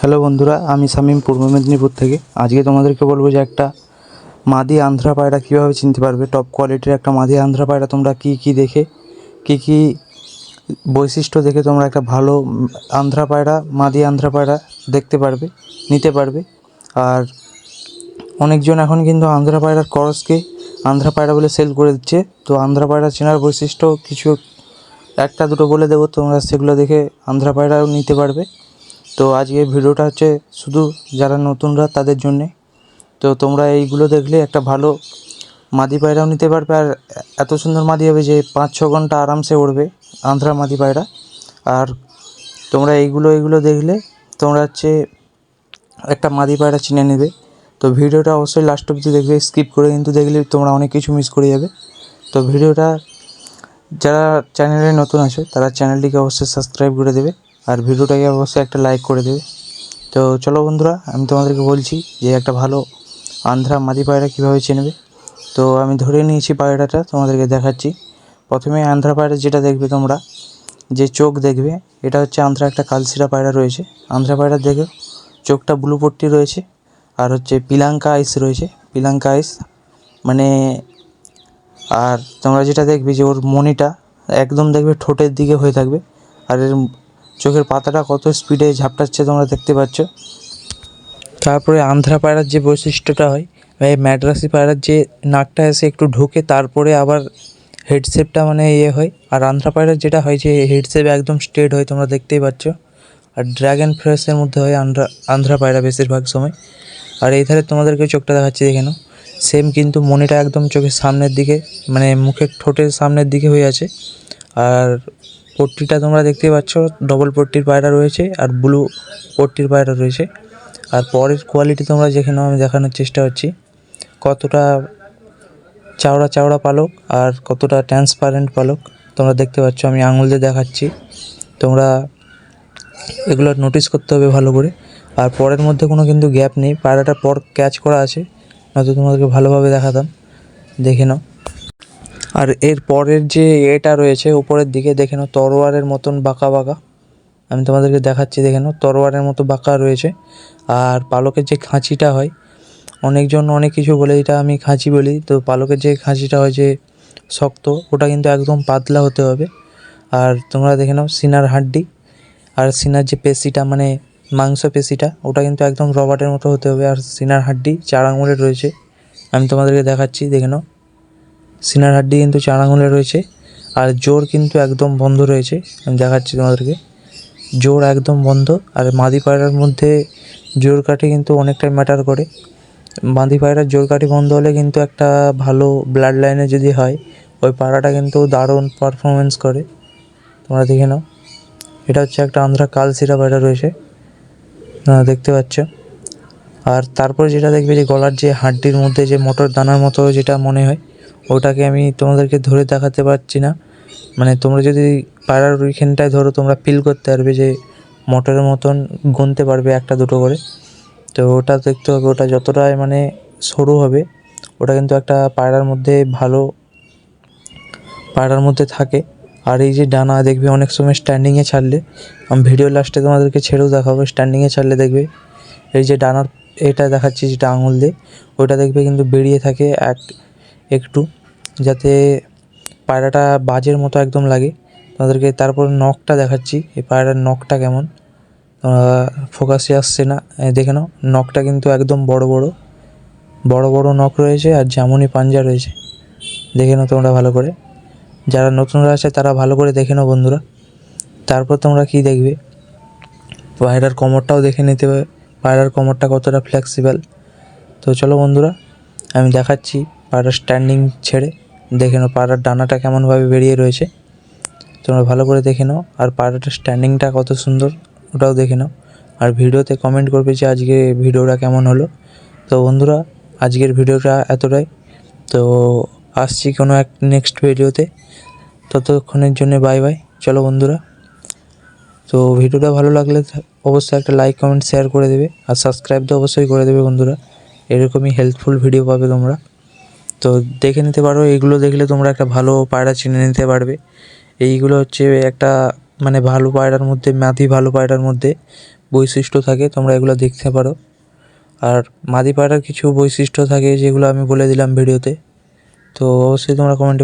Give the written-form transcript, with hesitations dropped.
Hello বন্ধুরা, আমি শামীম পূর্ব মেদিনীপুর থেকে। আজকে তোমাদেরকে বলবো যে একটা মাদি আন্ধ্রা পায়রা কীভাবে চিনতে পারবে। টপ কোয়ালিটির একটা মাদি আন্ধ্রা পায়রা তোমরা কী দেখে, কী বৈশিষ্ট্য দেখে তোমরা একটা ভালো আন্ধ্রা পায়রা, মাদি আন্ধ্রা পায়রা দেখতে পারবে, নিতে পারবে। আর অনেকজন এখন কিন্তু আন্ধ্রা পায়রার ক্রসকে আন্ধ্রা পায়রা বলে সেল করে দিচ্ছে। তো আন্ধ্রা পায়রা চেনার বৈশিষ্ট্য কিছু একটা দুটো বলে দেবো, তোমরা সেগুলো দেখে আন্ধ্রা পায়রাও নিতে পারবে। তো আজকে ভিডিওটা হচ্ছে শুধু যারা নতুনরা তাদের জন্যে। তো তোমরা এইগুলো দেখলে একটা ভালো মাদি পায়রাও নিতে পারবে। আর এত সুন্দর মাদি হবে যে 5-6 ঘন্টা আরামসে উড়বে আন্ধ্রা মাদি পায়রা। আর তোমরা এইগুলো দেখলে তোমরা হচ্ছে একটা মাদি পায়রা চিনে নেবে। তো ভিডিওটা অবশ্যই লাস্ট অবধি দেখবে, স্কিপ করে কিন্তু দেখলে তোমরা অনেক কিছু মিস করে যাবে। তো ভিডিওটা যারা চ্যানেলে নতুন আছে তারা চ্যানেলটিকে অবশ্যই সাবস্ক্রাইব করে দেবে, আর ভিডিওটাকে অবশ্যই একটা লাইক করে দেবে। তো চলো বন্ধুরা, আমি তোমাদেরকে বলছি যে একটা ভালো আন্ধ্রা মাদি পায়রা কীভাবে চিনবে। তো আমি ধরে নিয়েছি পায়রাটা, তোমাদেরকে দেখাচ্ছি। প্রথমে আন্ধ্রা পায়রা যেটা দেখবে তোমরা, যে চোখ দেখবে, এটা হচ্ছে আন্ধ্রা একটা কালশিরা পায়রা রয়েছে। আন্ধ্রা পায়রা দেখো চোখটা ব্লু পট্টি রয়েছে, আর হচ্ছে পিলাঙ্কা আইস রয়েছে, পিলাঙ্কা আইস মানে। আর তোমরা যেটা দেখবে যে ওর মনিটা একদম দেখবে ঠোঁটের দিকে হয়ে থাকবে, আর এর চোখের পাতাটা কত স্পিডে ঝাপটাচ্ছে তোমরা দেখতে পাচ্ছ। তারপরে আন্ধ্রা পায়রার যে বৈশিষ্ট্যটা হয়, এই ম্যাড্রাসি পায়রার যে নাকটা এসে একটু ঢোকে, তারপরে আবার হেড শেপটা মানে হয়। আর আন্ধ্রা পায়রার যেটা হয় যে হেড শেপ একদম স্ট্রেট হয়, তোমরা দেখতেই পাচ্ছ। আর ড্র্যাগন ফ্রেশের মধ্যে হয় আন্ধ্রা পায়রা বেশিরভাগ সময়। আর এই ধারে তোমাদেরকে চোখটা দেখাচ্ছি দেখে নাও, সেম কিন্তু মনিটা একদম চোখের সামনের দিকে, মানে মুখের ঠোঁটের সামনের দিকে হয়ে আছে। আর পট্টিটা তোমরা দেখতেই পাচ্ছ, ডবল পট্টির পায়রা রয়েছে আর ব্লু পট্টির পায়রা রয়েছে। আর পরের কোয়ালিটি তোমরা দেখে নাও, আমি দেখানোর চেষ্টা করছি কতটা চওড়া চওড়া পালক আর কতটা ট্রান্সপারেন্ট পালক তোমরা দেখতে পাচ্ছ। আমি আঙুল দিয়ে দেখাচ্ছি, তোমরা এগুলো নোটিস করতে হবে ভালো করে। আর পরের মধ্যে কোনো কিন্তু গ্যাপ নেই, পায়রাটার পর ক্যাচ করা আছে, নয়তো তোমাদেরকে ভালোভাবে দেখাতাম, দেখে নাও। আর এর পরের যে এটা রয়েছে উপরের দিকে দেখে নাও, তরোয়ারের মতন বাঁকা বাঁকা, আমি তোমাদেরকে দেখাচ্ছি দেখে নাও, তরোয়ারের মতো বাঁকা রয়েছে। আর পালকের যে খাঁচিটা হয়, অনেকজন অনেক কিছু বলে, এটা আমি খাঁচি বলি। তো পালকের যে খাঁচিটা হয় যে শক্ত, ওটা কিন্তু একদম পাতলা হতে হবে। আর তোমরা দেখে নাও সিনার হাড্ডি আর সিনার যে পেশিটা মানে মাংস পেশিটা, ওটা কিন্তু একদম রবারের মতো হতে হবে। আর সিনার হাড্ডি 4 আঙুলের রয়েছে, আমি তোমাদেরকে দেখাচ্ছি দেখে নাও, সিনার হাড্ডি কিন্তু 4 আঙুলের রয়েছে। আর জোর কিন্তু একদম বন্ধ রয়েছে, আমি দেখাচ্ছি তোমাদেরকে, জোর একদম বন্ধ। আর মাদি পায়রার মধ্যে জোর কাঠি কিন্তু অনেকটাই ম্যাটার করে। মাদি পায়রার জোর কাঠি বন্ধ হলে কিন্তু একটা ভালো ব্লাড লাইনে যদি হয়, ওই পায়রাটা কিন্তু দারুণ পারফরমেন্স করে। তোমরা দেখে নাও, এটা হচ্ছে একটা আন্ধ্রা কালশিরা পায়রা রয়েছে, দেখতে পাচ্ছ। আর তারপরে যেটা দেখবে যে গলার যে হাড্ডির মধ্যে যে মোটর দানার মতো যেটা মনে হয়, ওটাকে আমি তোমাদেরকে ধরে দেখাতে পারছি না। মানে তোমরা যদি পায়রার ওইখানটায় ধরো, তোমরা ফিল করতে পারবে যে মোটরের মতন গুনতে পারবে একটা দুটো করে। তো ওটা দেখতে হবে, ওটা যতটাই মানে সরু হবে, ওটা কিন্তু একটা পায়রার মধ্যে ভালো পায়রার মধ্যে থাকে। আর এই যে ডানা দেখবে অনেক সময় স্ট্যান্ডিংয়ে ছাড়লে, আমি ভিডিও লাস্টে তোমাদেরকে ছেড়েও দেখাবো, স্ট্যান্ডিংয়ে ছাড়লে দেখবে এই যে ডানার এটা দেখাচ্ছি যেটা আঙুল দিয়ে, ওটা দেখবে কিন্তু বেরিয়ে থাকে একটু, যাতে পায়রাটা বাজের মতো একদম লাগে তোমাদেরকে। তারপর নখটা দেখাচ্ছি, এই পায়রার নখটা কেমন, ফোকাসে আসছে না, দেখে নাও, নখটা কিন্তু একদম বড় বড় বড় বড় নখ রয়েছে, আর জামুনি পাঞ্জা রয়েছে, দেখে নাও তোমরা ভালো করে। যারা নতুনরা আছে তারা ভালো করে দেখে নাও বন্ধুরা। তারপর তোমরা কি দেখবে, পায়রার কোমরটাও দেখে নিতে হবে, পায়রার কোমরটা কতটা ফ্লেক্সিবল। তো চলো বন্ধুরা, আমি দেখাচ্ছি পায়রার স্ট্যান্ডিং ছেড়ে, দেখে নাও পায়রার ডানাটা কেমনভাবে বেরিয়ে রয়েছে, তোমরা ভালো করে দেখে নাও। আর পায়রাটার স্ট্যান্ডিংটা কত সুন্দর, ওটাও দেখে নাও। আর ভিডিওতে কমেন্ট করবে যে আজকে ভিডিওটা কেমন হলো। তো বন্ধুরা, আজকের ভিডিওটা এতটাই। তো আসছি কোনো এক নেক্সট ভিডিওতে, ততক্ষণের জন্য বাই বাই। চলো বন্ধুরা, তো ভিডিওটা ভালো লাগলে অবশ্যই একটা লাইক কমেন্ট শেয়ার করে দেবে, আর সাবস্ক্রাইব তো অবশ্যই করে দেবে বন্ধুরা। এরকমই হেল্পফুল ভিডিও পাবে তোমরা, তো দেখে নিতে পারো। এইগুলো দেখলে তোমরা একটা ভালো পায়রা চিনে নিতে পারবে। এইগুলো হচ্ছে একটা মানে ভালো পায়রার মধ্যে, মাদি ভালো পায়রার মধ্যে বৈশিষ্ট্য থাকে, তোমরা এগুলো দেখতে পারো। আর মাদি পায়রার কিছু বৈশিষ্ট্য থাকে যেগুলো আমি বলে দিলাম ভিডিওতে, তো অবশ্যই তোমরা কমেন্টে